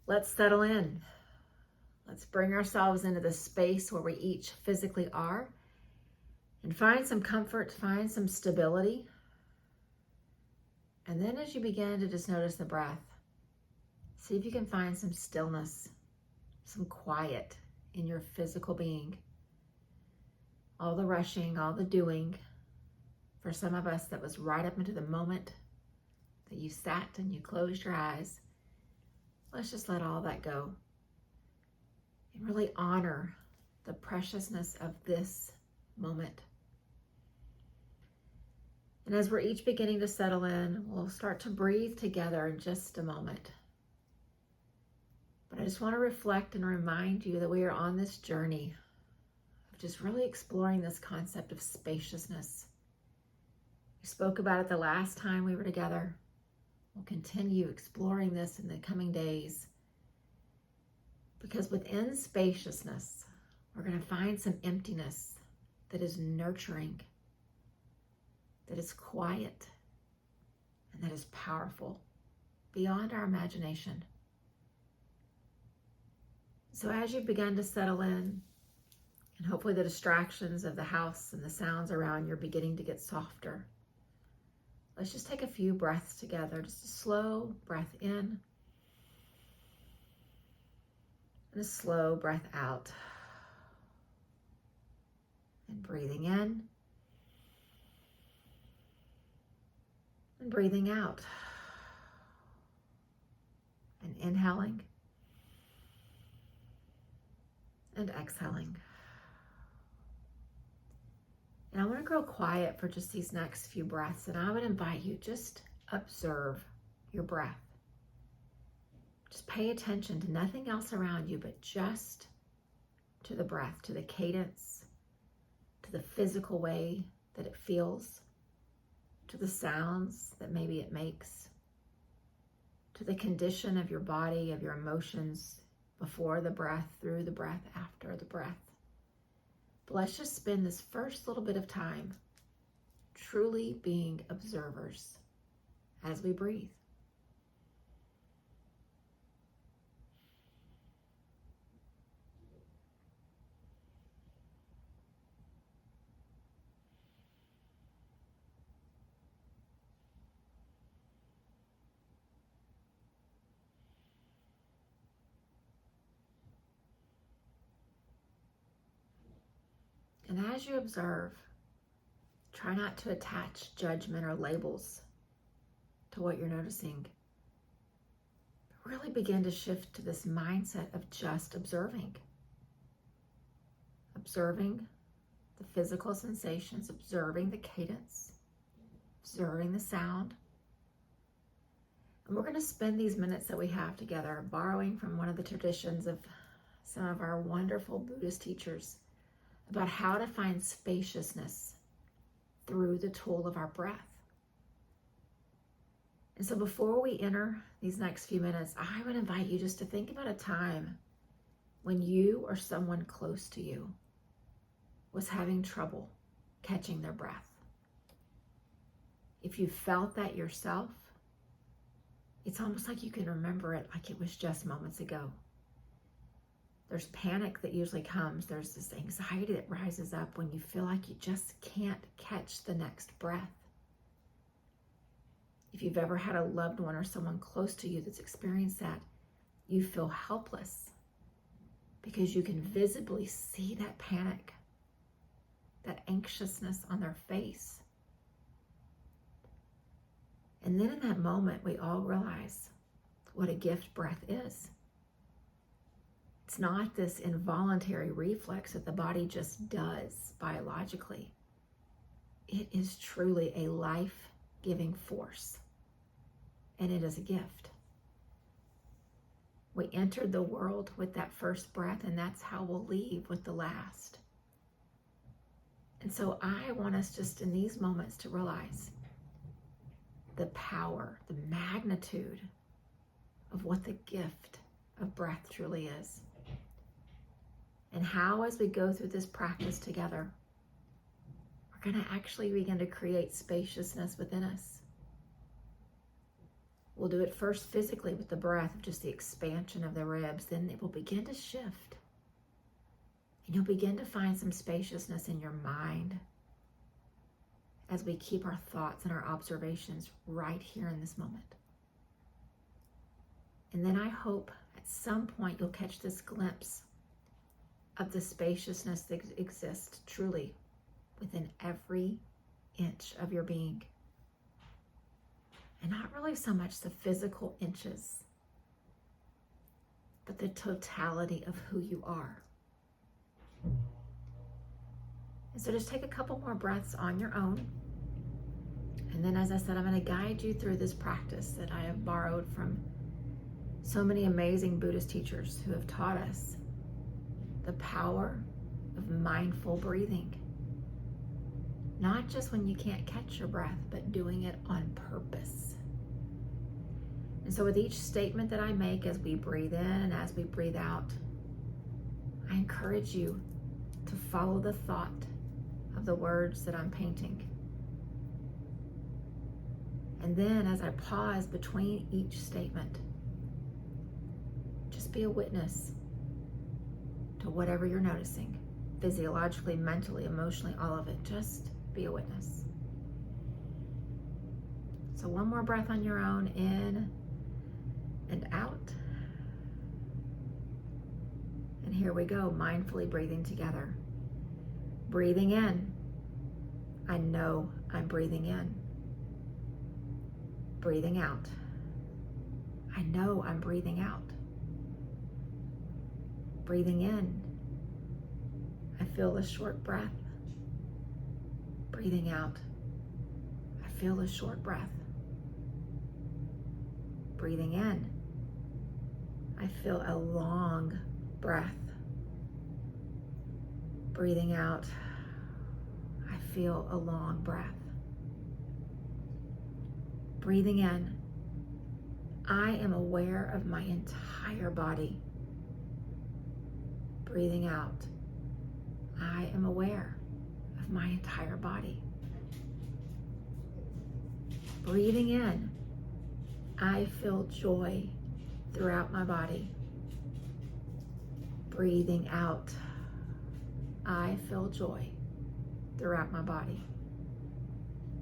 Let's settle in. Let's bring ourselves into the space where we each physically are and find some comfort, find some stability. And then as you begin to just notice the breath, see if you can find some stillness, some quiet in your physical being. All the rushing, all the doing, for some of us that was right up into the moment that you sat and you closed your eyes. Let's just let all that go and really honor the preciousness of this moment. And as we're each beginning to settle in, we'll start to breathe together in just a moment. But I just want to reflect and remind you that we are on this journey of just really exploring this concept of spaciousness. We spoke about it the last time we were together. We'll continue exploring this in the coming days, because within spaciousness, we're going to find some emptiness that is nurturing, that is quiet, and that is powerful beyond our imagination. So as you've begun to settle in, and hopefully the distractions of the house and the sounds around you are beginning to get softer, let's just take a few breaths together, just a slow breath in and a slow breath out. And breathing in and breathing out. And inhaling and exhaling. And I want to grow quiet for just these next few breaths. And I would invite you, just observe your breath. Just pay attention to nothing else around you, but just to the breath, to the cadence, to the physical way that it feels, to the sounds that maybe it makes, to the condition of your body, of your emotions before the breath, through the breath, after the breath. But let's just spend this first little bit of time truly being observers as we breathe. And as you observe, try not to attach judgment or labels to what you're noticing. Really begin to shift to this mindset of just observing. Observing the physical sensations, observing the cadence, observing the sound. And we're going to spend these minutes that we have together borrowing from one of the traditions of some of our wonderful Buddhist teachers about how to find spaciousness through the tool of our breath. And so before we enter these next few minutes, I would invite you just to think about a time when you or someone close to you was having trouble catching their breath. If you felt that yourself, it's almost like you can remember it like it was just moments ago. There's panic that usually comes. There's this anxiety that rises up when you feel like you just can't catch the next breath. If you've ever had a loved one or someone close to you that's experienced that, you feel helpless because you can visibly see that panic, that anxiousness on their face. And then in that moment, we all realize what a gift breath is. It's not this involuntary reflex that the body just does biologically. It is truly a life-giving force, and it is a gift. We entered the world with that first breath, and that's how we'll leave with the last. And so I want us just in these moments to realize the power, the magnitude of what the gift of breath truly is. And how, as we go through this practice together, we're we're going to actually begin to create spaciousness within us. We'll do it first physically with the breath, just the expansion of the ribs. Then it will begin to shift. And you'll begin to find some spaciousness in your mind as we keep our thoughts and our observations right here in this moment. And then I hope at some point you'll catch this glimpse of the spaciousness that exists truly within every inch of your being. And not really so much the physical inches, but the totality of who you are. And so just take a couple more breaths on your own. And then, as I said, I'm going to guide you through this practice that I have borrowed from so many amazing Buddhist teachers who have taught us the power of mindful breathing. Not just when you can't catch your breath, but doing it on purpose. And so with each statement that I make as we breathe in and as we breathe out, I encourage you to follow the thought of the words that I'm painting. And then as I pause between each statement, just be a witness to whatever you're noticing, physiologically, mentally, emotionally, all of it. Just be a witness. So one more breath on your own, in and out. And here we go, mindfully breathing together. Breathing in. I know I'm breathing in. Breathing out. I know I'm breathing out. Breathing in. I feel a short breath. Breathing out. I feel a short breath. Breathing in. I feel a long breath. Breathing out. I feel a long breath. Breathing in. I am aware of my entire body. Breathing out. I am aware of my entire body. Breathing in. I feel joy throughout my body. Breathing out. I feel joy throughout my body.